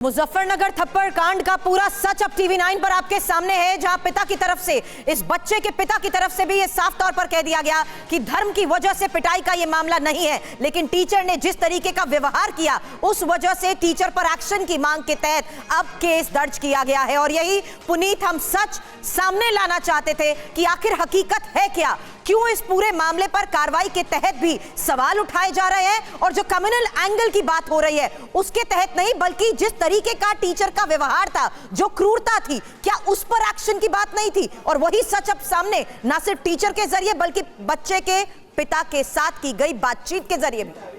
मुजफ्फरनगर थप्पड़ कांड का पूरा सच अब टीवी 9 पर आपके सामने है, जहां पिता की तरफ से, इस बच्चे के पिता की तरफ से भी ये साफ तौर पर कह दिया गया कि धर्म की वजह से पिटाई का ये मामला नहीं है, लेकिन टीचर ने जिस तरीके का व्यवहार किया उस वजह से टीचर पर एक्शन की मांग के तहत अब केस दर्ज किया गया है। और यही पुनीत हम सच सामने लाना चाहते थे कि आखिर हकीकत है क्या, क्यों इस पूरे मामले पर कार्रवाई के तहत भी सवाल उठाए जा रहे हैं और जो कम्युनल एंगल की बात हो रही है उसके तहत नहीं, बल्कि जिस तरीके का टीचर का व्यवहार था, जो क्रूरता थी, क्या उस पर एक्शन की बात नहीं थी। और वही सच अब सामने ना सिर्फ टीचर के जरिए बल्कि बच्चे के पिता के साथ की गई बातचीत के जरिए भी।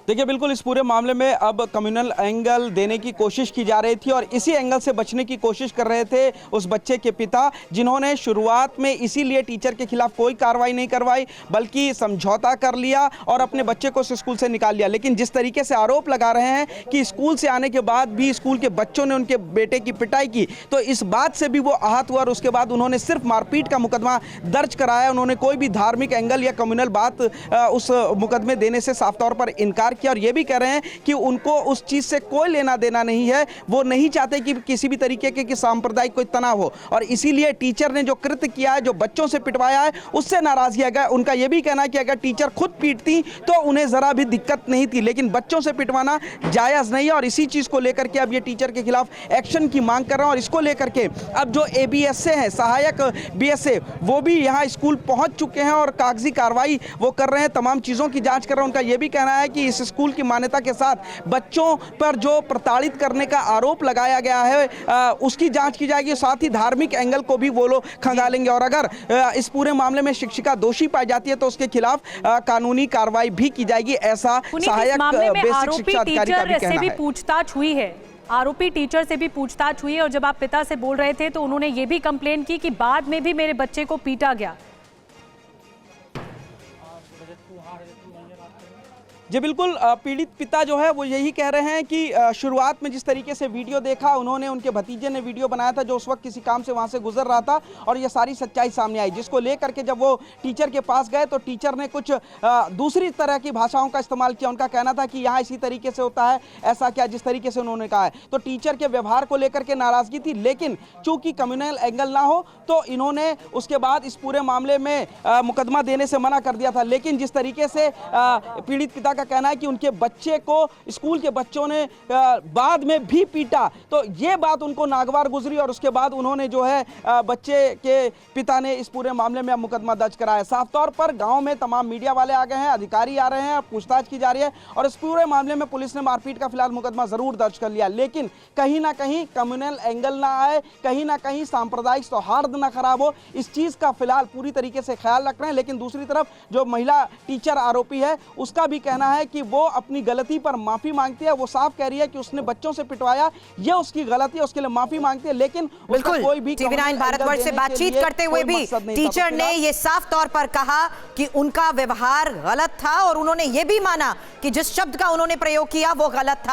देखिए, बिल्कुल इस पूरे मामले में अब कम्युनल एंगल देने की कोशिश की जा रही थी और इसी एंगल से बचने की कोशिश कर रहे थे उस बच्चे के पिता, जिन्होंने शुरुआत में इसीलिए टीचर के खिलाफ कोई कार्रवाई नहीं करवाई बल्कि समझौता कर लिया और अपने बच्चे को स्कूल से निकाल लिया। लेकिन जिस तरीके से आरोप लगा रहे हैं कि स्कूल से आने के बाद भी स्कूल के बच्चों ने उनके बेटे की पिटाई की, तो इस बात से भी वो आहत हुआ और उसके बाद उन्होंने सिर्फ मारपीट का मुकदमा दर्ज कराया। उन्होंने कोई भी धार्मिक एंगल या कम्युनल बात उस मुकदमे देने से साफ तौर पर इनकार किया और ये भी कह रहे हैं कि उनको उस चीज से कोई लेना देना नहीं है, वो नहीं चाहते कि किसी भी तरीके के कि सांप्रदायिक कोई तनाव हो और इसीलिए टीचर ने जो कृत्य किया है, जो बच्चों से पिटवाया है, उससे नाराज किया गया। उनका यह भी कहना है कि अगर टीचर खुद पीटती तो उन्हें जरा भी दिक्कत नहीं थी, लेकिन बच्चों से पिटवाना जायज नहीं है और इसी चीज को लेकर के अब ये टीचर के खिलाफ एक्शन की मांग कर रहे हैं। और इसको लेकर के अब जो एबीएसए हैं, सहायक बीएसए, वो भी यहाँ स्कूल पहुंच चुके हैं और कागजी कार्रवाई वो कर रहे हैं, तमाम चीजों की जांच कर रहे हैं। उनका यह भी कहना है कि इस स्कूल की मान्यता के साथ बच्चों पर जो प्रताड़ित करने का आरोप लगाया गया है उसकी जांच की जाएगी, साथ ही धार्मिक एंगल को भी वो लोग खंगालेंगे और अगर इस पूरे मामले में शिक्षिका दोषी पाई जाती है तो उसके खिलाफ कानूनी कार्रवाई भी की जाएगी, ऐसा सहायक बेसिक शिक्षा अधिकारी का भी कहना है। पूछताछ हुई है, आरोपी टीचर से भी पूछताछ हुई है और जब आप पिता से बोल रहे थे तो उन्होंने ये भी कंप्लेन की कि बाद में भी मेरे बच्चे को पीटा गया। जी बिल्कुल, पीड़ित पिता जो है वो यही कह रहे हैं कि शुरुआत में जिस तरीके से वीडियो देखा, उन्होंने, उनके भतीजे ने वीडियो बनाया था जो उस वक्त किसी काम से वहां से गुजर रहा था और ये सारी सच्चाई सामने आई, जिसको लेकर के जब वो टीचर के पास गए तो टीचर ने कुछ दूसरी तरह की भाषाओं का इस्तेमाल किया। उनका कहना था कि यहाँ इसी तरीके से होता है, ऐसा क्या, जिस तरीके से उन्होंने कहा है। तो टीचर के व्यवहार को लेकर के नाराजगी थी, लेकिन चूंकि कम्युनल एंगल ना हो तो इन्होंने उसके बाद इस पूरे मामले में मुकदमा देने से मना कर दिया था। लेकिन जिस तरीके से पीड़ित पिता का कहना है कि उनके बच्चे को स्कूल के बच्चों ने बाद में भी पीटा, तो ये बात उनको नागवार गुजरी और उसके बाद उन्होंने जो है बच्चे के पिता ने इस पूरे मामले में मुकदमा दर्ज कराया। साफ तौर पर गांव में तमाम मीडिया वाले आ गए हैं, अधिकारी आ रहे हैं, पूछताछ की जा रही है और इस पूरे मामले में पुलिस ने मारपीट का फिलहाल मुकदमा जरूर दर्ज कर लिया, लेकिन कहीं ना कहीं कम्युनल एंगल ना आए, कहीं ना कहीं सांप्रदायिक सौहार्द ना खराब हो, इस चीज का फिलहाल पूरी तरीके से ख्याल रख रहे हैं। लेकिन दूसरी तरफ जो महिला टीचर आरोपी है उसका भी कहना है कि वो अपनी गलती पर माफी मांगती है। वो साफ कह रही है कि उसने बच्चों से पिटवाया, ये उसकी गलती है, उसके लिए माफी मांगती है, लेकिन बिल्कुल कोई भी टीवी 9 भारतवर्ष से बातचीत करते हुए भी टीचर ने ये साफ तौर पर कहा कि उनका व्यवहार गलत था और उन्होंने ये भी माना कि जिस शब्द का उन्होंने प्रयोग किया वो गलत था।